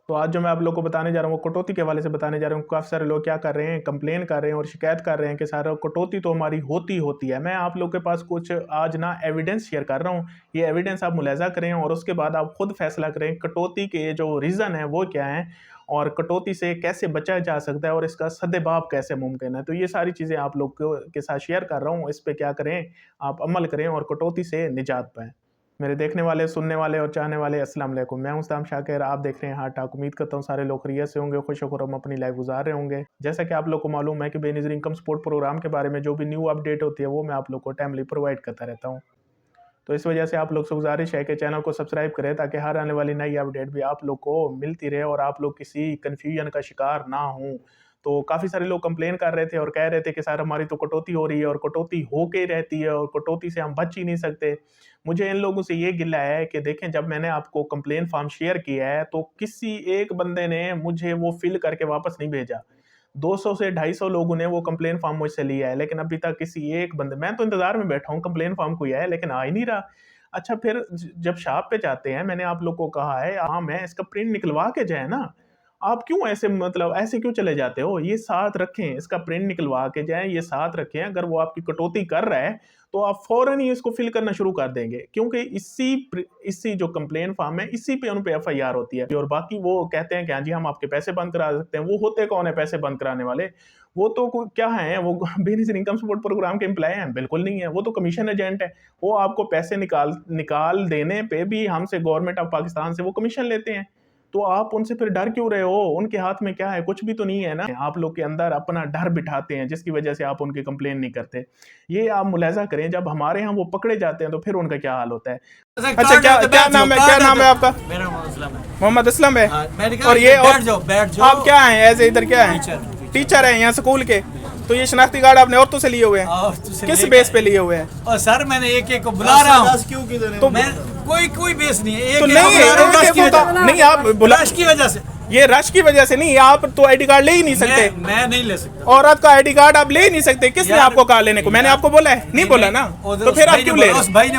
तो आज जो मैं आप लोग को बताने जा रहा हूँ वो कटौती के हवाले से बताने जा रहा हूँ। काफ़ी सारे लोग क्या कर रहे हैं, कंप्लेन कर रहे हैं और शिकायत कर रहे हैं कि सारा कटौती तो हमारी होती है। मैं आप लोग के पास कुछ आज ना एविडेंस शेयर कर रहा हूँ। ये एविडेंस आप मुलाहिजा करें और उसके बाद आप खुद फैसला करें कटौती के जो रीज़न है वो क्या है और कटौती से कैसे बचा जा सकता है और इसका सद्देबाब कैसे मुमकिन है। तो ये सारी चीज़ें आप लोग के साथ शेयर कर रहा हूँ। इस पर क्या करें, आप अमल करें और कटौती से निजात पाएँ। मेरे देखने वाले, सुनने वाले और चाहने वाले अस्सलाम वालेकुम। मैं हूं उस्ताद शाकिर, आप देख रहे हैं हार्ट टॉक। उम्मीद करता हूं सारे लोग खैरियत से होंगे, खुश होकर हम अपनी लाइफ गुजार रहे होंगे। जैसा कि आप लोग को मालूम है कि बेनज़ीर इनकम सपोर्ट प्रोग्राम के बारे में जो भी न्यू अपडेट होती है वो मैं आप लोग को टाइमली प्रोवाइड करता रहता हूँ। तो इस वजह से आप लोग से गुजारिश है कि चैनल को सब्सक्राइब करें ताकि हर आने वाली नई अपडेट भी आप लोग को मिलती रहे और आप लोग किसी कन्फ्यूजन का शिकार ना हों। तो काफ़ी सारे लोग कंप्लेन कर रहे थे और कह रहे थे कि सर हमारी तो कटौती हो रही है और कटौती हो के रहती है और कटौती से हम बच ही नहीं सकते। मुझे इन लोगों से ये गिला है कि देखें, जब मैंने आपको कंप्लेन फॉर्म शेयर किया है तो किसी एक बंदे ने मुझे वो फिल करके वापस नहीं भेजा। 200 से 250 लोगों ने वो कंप्लेन फॉर्म मुझसे लिया है, लेकिन अभी तक किसी एक बंदे, मैं तो इंतजार में बैठा हूँ कंप्लेन फॉर्म कोई आया लेकिन आ ही नहीं रहा। अच्छा, फिर जब शॉप पे जाते हैं, मैंने आप लोग को कहा है हाँ मैं इसका प्रिंट निकलवा के जाए ना। आप क्यों ऐसे, मतलब ऐसे क्यों चले जाते हो? ये साथ रखें, इसका प्रिंट निकलवा के जाएं, ये साथ रखें। अगर वो आपकी कटौती कर रहा है तो आप फौरन ही इसको फिल करना शुरू कर देंगे, क्योंकि इसी जो कंप्लेन फॉर्म है इसी पे उन पे एफआईआर होती है। और बाकी वो कहते हैं कि हाँ जी हम आपके पैसे बंद करा सकते हैं। वो होते कौन है पैसे बंद कराने वाले? वो तो क्या है, वो बेनिफिट इनकम सपोर्ट प्रोग्राम के एम्प्लॉय हैं? बिल्कुल नहीं है, वो तो कमीशन एजेंट है। वो आपको पैसे निकाल देने पे भी हमसे, गवर्नमेंट ऑफ पाकिस्तान से, वो कमीशन लेते हैं। तो आप उनसे फिर डर क्यों रहे हो? उनके हाथ में क्या है? कुछ भी तो नहीं है ना। आप लोग के अंदर अपना डर बिठाते हैं जिसकी वजह से आप उनकी कंप्लेन नहीं करते। ये आप मुलाहिजा करें, जब हमारे यहाँ वो पकड़े जाते हैं तो फिर उनका क्या हाल होता है। अच्छा, क्या नाम है आपका? मेरा मोहम्मद मोहम्मद असलम है। और ये बैठ जाओ। आप क्या हैं ऐसे इधर? क्या है? टीचर है यहाँ स्कूल के? तो ये शनाख्ती कार्ड आपने औरतों से लिए हुए हैं? किस बेस पे लिए हुए हैं? और सर मैंने एक को बुला रहा हूँ। तो मैं कोई बेस नहीं है। तो नहीं आप बुला की वजह से, ये रश की वजह से नहीं। आप तो आईडी कार्ड ले ही नहीं सकते। मैं नहीं ले सकता। औरत का आईडी कार्ड आप ले ही नहीं सकते। किसने आपको कहा लेने को? मैंने आपको बोला है? नहीं बोला ना, तो फिर आप क्यों ले?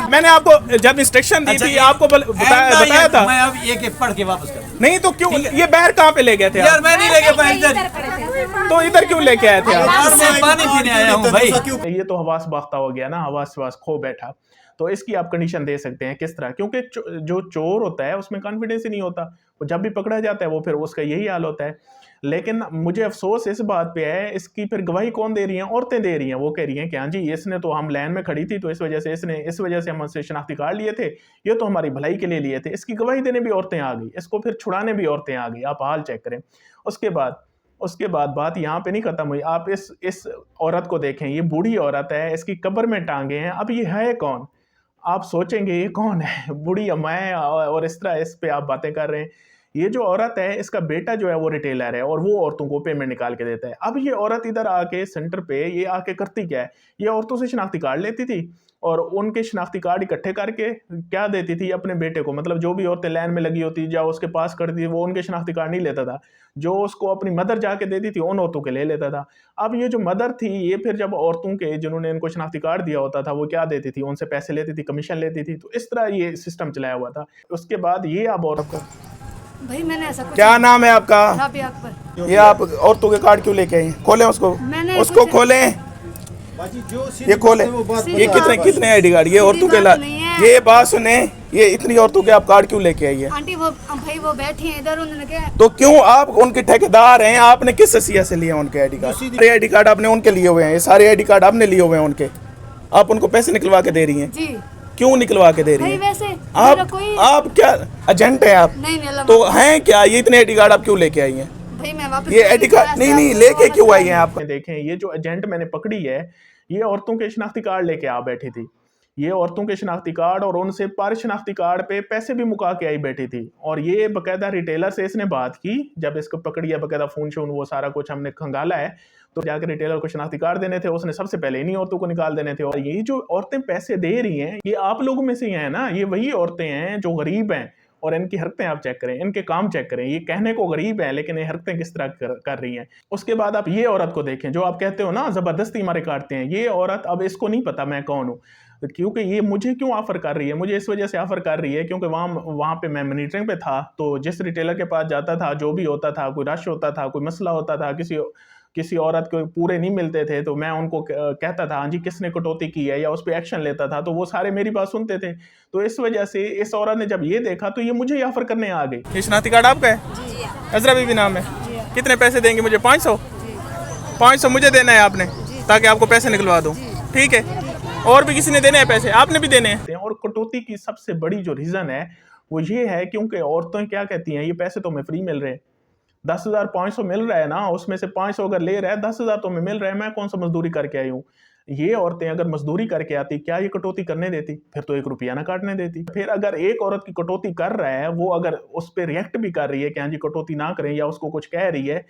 मैंने आपको जब इंस्ट्रक्शन दी थी आपको बताया था। मैं अब एक पढ़ के वापस कर। नहीं तो क्यों ये बाहर कहाँ पे ले गए थे? यार मैं नहीं ले गया, तो इधर क्यों लेके आए थे आप? मैं पानी पीने आया हूँ भाई। ये तो हवास बाख्ता हो गया ना, हवास खो बैठा। तो इसकी आप कंडीशन दे सकते हैं किस तरह, क्योंकि जो चोर होता है उसमें कॉन्फिडेंस ही नहीं होता। वो जब भी पकड़ा जाता है वो फिर उसका यही हाल होता है। लेकिन मुझे अफसोस इस बात पे है, इसकी फिर गवाही कौन दे रही है? औरतें दे रही हैं। वो कह रही हैं कि हाँ जी इसने तो, हम लाइन में खड़ी थी तो इस वजह से हम उससे शनाख्ती कार्ड लिए थे, ये तो हमारी भलाई के लिए लिए थे। इसकी गवाही देने भी औरतें आ गई, इसको फिर छुड़ाने भी औरतें आ गई। आप हाल चेक करें। उसके बाद बात यहाँ पे नहीं खत्म हुई। आप इस औरत को देखें, ये बूढ़ी औरत है, इसकी कब्र में टांगे हैं। अब ये है कौन? आप सोचेंगे ये कौन है? बूढ़ी अम्माएं और इस तरह इस पे आप बातें कर रहे हैं। ये जो औरत है, इसका बेटा जो है वो रिटेलर है और वो औरतों को पेमेंट निकाल के देता है। अब ये औरत इधर आके सेंटर पे ये आके करती क्या है? ये औरतों से शनाख्ती कार्ड लेती थी और उनके शनाख्ती कार्ड इकट्ठे करके क्या देती थी अपने बेटे को। मतलब जो भी औरतें लाइन में लगी होती या उसके पास करती थी, वो उनके शनाख्ती कार्ड नहीं लेता था। जो उसको अपनी मदर जाके देती थी उन औरतों के ले लेता था। अब ये जो मदर थी, ये फिर जब औरतों के, जिन्होंने इनको शनाख्ती कार्ड दिया होता था, वो क्या देती थी? उनसे पैसे लेती थी, कमीशन लेती थी। तो इस तरह ये सिस्टम चलाया हुआ था। उसके बाद ये अब औरत का भाई मैंने ऐसा क्या नाम है आपका? राबिया अकबर। ये आप औरतों के कार्ड क्यों लेके आई? खोलें उसको खोलें, ये खोलें। ये कितने आईडी कार्ड? ये औरतों के ये बात सुने, ये इतनी औरतों के आप कार्ड क्यों लेके आई है? आंटी वो भाई वो बैठी हैं इधर, उन्होंने क्या? तो क्यों आप उनके ठेकेदार हैं? आपने किस हैसियत से लिए उनके आईडी कार्ड? सारे आईडी कार्ड आपने उनके लिए हुए हैं, ये सारे आईडी कार्ड आपने लिए हुए हैं उनके। आप उनको पैसे निकलवा के दे रही हैं जी। क्यों निकलवा के दे रही हैं? वैसे आप क्या एजेंट हैं आप? नहीं तो हैं क्या? ये इतने आईडी कार्ड आप क्यों लेके आई हैं? भाई मैं वापस ये आईडी कार्ड नहीं लेके क्यों आई हैं आप? देखें, ये जो एजेंट मैंने पकड़ी है, ये औरतों के शनाख्ती कार्ड लेके आ बैठी थी। ये औरतों के शनाख्ती कार्ड और उनसे पर शनाख्ती कार्ड पे पैसे भी मुका के आई बैठी थी। और ये बकायदा रिटेलर से इसने बात की, जब इसको पकड़ी है बकायदा फोन शोन वो सारा कुछ हमने खंगाला है, तो जाकर रिटेलर को शनाख्ती कार्ड देने थे, उसने सबसे पहले इन्हीं औरतों को निकाल देने थे। और यही जो औरतें पैसे दे रही हैं, ये आप लोगों में से ही हैं ना। ये वही औरतें हैं जो गरीब हैं और इनकी हरकतें आप चेक करें, इनके काम चेक करें। ये कहने को गरीब है लेकिन ये हरकतें किस तरह कर रही हैं। उसके बाद आप ये औरत को देखें जो आप कहते हो ना जबरदस्ती हमारे काटते हैं। ये औरत, अब इसको नहीं पता मैं कौन हूँ। क्योंकि ये मुझे क्यों ऑफर कर रही है, मुझे इस वजह से ऑफर कर रही है क्योंकि वहाँ पे मैं मॉनिटरिंग पे था, तो जिस रिटेलर के पास जाता था, जो भी होता था, कोई रश होता था, कोई मसला होता था, किसी औरत को पूरे नहीं मिलते थे, तो मैं उनको कहता था हाँ जी किसने कटौती की है, या उस पर एक्शन लेता था, तो वो सारे मेरी बात सुनते थे। तो इस वजह से इस औरत ने जब ये देखा तो ये मुझे ही ऑफर करने आ गई। ये शनाख्ती कार्ड आपका है? अजरा बीबी नाम है। कितने पैसे देंगे मुझे? 500? 500 मुझे देना है आपने, ताकि आपको पैसे निकलवा दूँ, ठीक है? और भी किसी ने देने हैं पैसे? आपने भी देने हैं। और कटौती की सबसे बड़ी जो रीज़न है वो ये है क्योंकि औरतें क्या कहती हैं, ये पैसे तो हमें फ्री मिल रहे हैं, 10,500 मिल रहा है ना, उसमें से 500 अगर ले रहा है, 10,000 तो हमें मिल रहा है, मैं कौन सा मजदूरी करके आई हूँ। ये औरतें अगर मजदूरी करके आती, क्या ये कटौती करने देती? फिर तो 1 रुपया ना काटने देती। फिर अगर एक औरत की कटौती कर रहा है, वो अगर उस पर रिएक्ट भी कर रही है कि हाँ जी कटौती ना करें, या उसको कुछ कह रही है,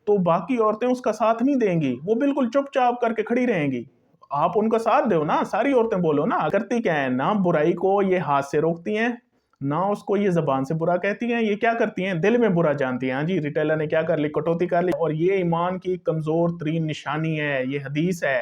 तो बाकी औरतें उसका साथ नहीं देंगी, वो बिल्कुल चुपचाप करके खड़ी रहेंगी। आप उनका साथ दो ना, सारी औरतें बोलो ना। करती क्या है ना, बुराई को ये हाथ से रोकती हैं, ना उसको ये ज़बान से बुरा कहती हैं, ये क्या करती हैं, दिल में बुरा जानती हैं। हाँ जी, रिटेलर ने क्या कर ली, कटौती कर ली, और ये ईमान की कमज़ोर तरीन निशानी है, ये हदीस है।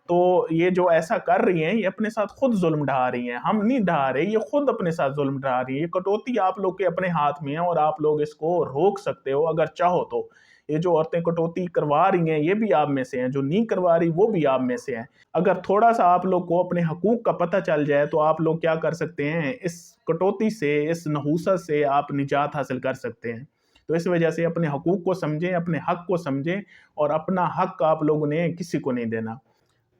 तो ये जो ऐसा कर रही हैं, ये अपने साथ खुद जुल्म ढा रही हैं, हम नहीं ढा रहे, ये खुद अपने साथ जुल्म ढा रही है। ये कटौती आप लोग के अपने हाथ में है और आप लोग इसको रोक सकते हो अगर चाहो तो। ये जो औरतें कटौती करवा रही हैं, ये भी आप में से हैं, जो नहीं करवा रही वो भी आप में से हैं। अगर थोड़ा सा आप लोग को अपने हकूक का पता चल जाए तो आप लोग क्या कर सकते हैं, इस कटौती से, इस नहूसत से आप निजात हासिल कर सकते हैं। तो इस वजह से अपने हकूक को समझें, अपने हक को समझें, और अपना हक आप लोगों ने किसी को नहीं देना,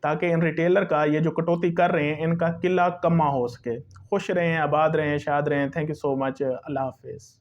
ताकि इन रिटेलर का ये जो कटौती कर रहे हैं इनका किला कमा हो सके। खुश रहें, आबाद रहें, शाद रहें। Thank you so much. Allah हाफिज़।